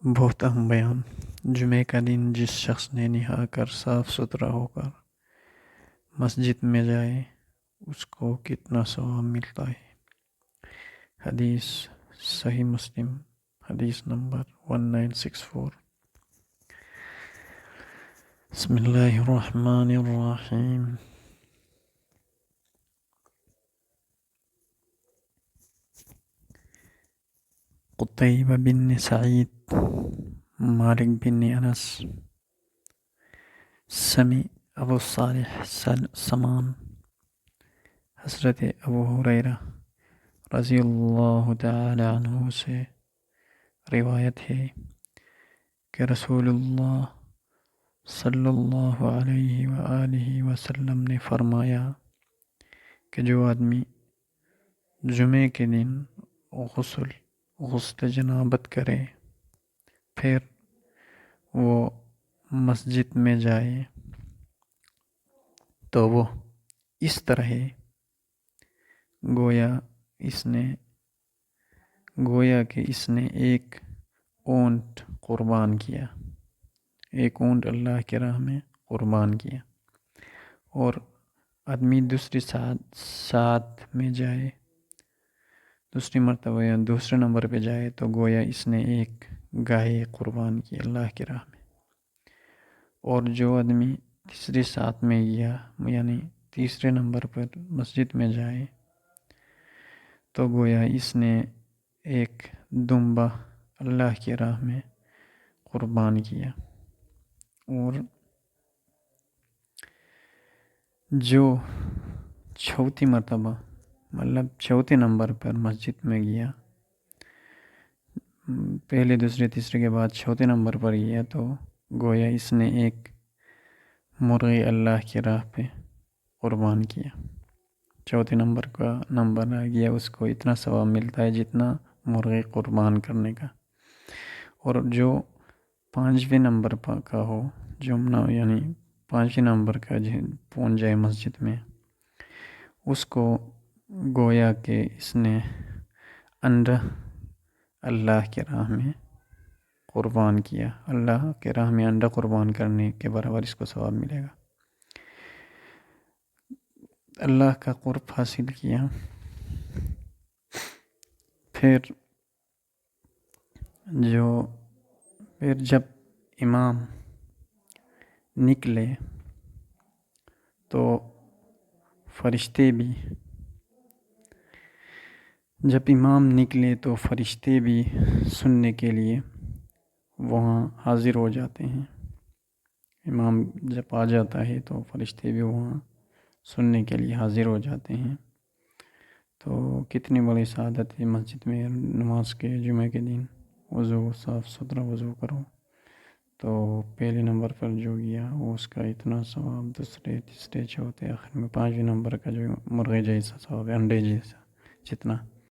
بہت اہم بیان۔ جمعہ کا دن جس شخص نے نہا کر صاف ستھرا ہو کر مسجد میں جائے اس کو کتنا ثواب ملتا ہے۔ حدیث صحیح مسلم، حدیث نمبر 1964۔ بسم اللہ الرحمن الرحیم۔ قتیبہ بن سعید، مالک بن انس، سمی ابو صالح سمان، حضرت ابو ہریرہ رضی اللہ تعالی عنہ سے روایت ہے کہ رسول اللہ صلی اللہ علیہ وآلہ وسلم نے فرمایا کہ جو آدمی جمعے کے دن غسل جنابت کرے پھر وہ مسجد میں جائے تو وہ اس طرح ہے گویا کہ اس نے ایک اونٹ قربان کیا، ایک اونٹ اللہ کی راہ میں قربان کیا۔ اور آدمی دوسری ساتھ میں جائے، دوسری مرتبہ یا دوسرے نمبر پہ جائے تو گویا اس نے ایک گائے قربان کی اللہ کی راہ میں۔ اور جو آدمی تیسری ساتھ میں گیا یعنی تیسرے نمبر پر مسجد میں جائے تو گویا اس نے ایک دمبا اللہ کی راہ میں قربان کیا۔ اور جو چوتھی مرتبہ چوتھے نمبر پر مسجد میں گیا، پہلے دوسرے تیسرے کے بعد چوتھے نمبر پر گیا تو گویا اس نے ایک مرغی اللہ کی راہ پہ قربان کیا۔ چوتھے نمبر کا نمبر آ گیا، اس کو اتنا ثواب ملتا ہے جتنا مرغی قربان کرنے کا۔ اور جو پانچویں نمبر کا ہو، یعنی پانچویں نمبر کا پہنچ جائے مسجد میں، اس کو گویا کہ اس نے انڈا اللہ کی راہ میں قربان کیا۔ اللہ کے راہ میں انڈا قربان کرنے کے برابر اس کو ثواب ملے گا۔ اللہ کا قرب حاصل کیا۔ پھر جب امام نکلے تو فرشتے بھی سننے کے لیے وہاں حاضر ہو جاتے ہیں۔ امام جب آ جاتا ہے تو فرشتے بھی وہاں سننے کے لیے حاضر ہو جاتے ہیں۔ تو کتنی بڑی سعادت ہے مسجد میں نماز کے جمعہ کے دن صاف ستھرا وضو کرو تو پہلے نمبر پر جو گیا وہ اس کا اتنا ثواب، دوسرے تیسرے چوتھے آخر میں پانچویں نمبر کا جو مرغے جیسا ثواب ہے، انڈے جیسا جتنا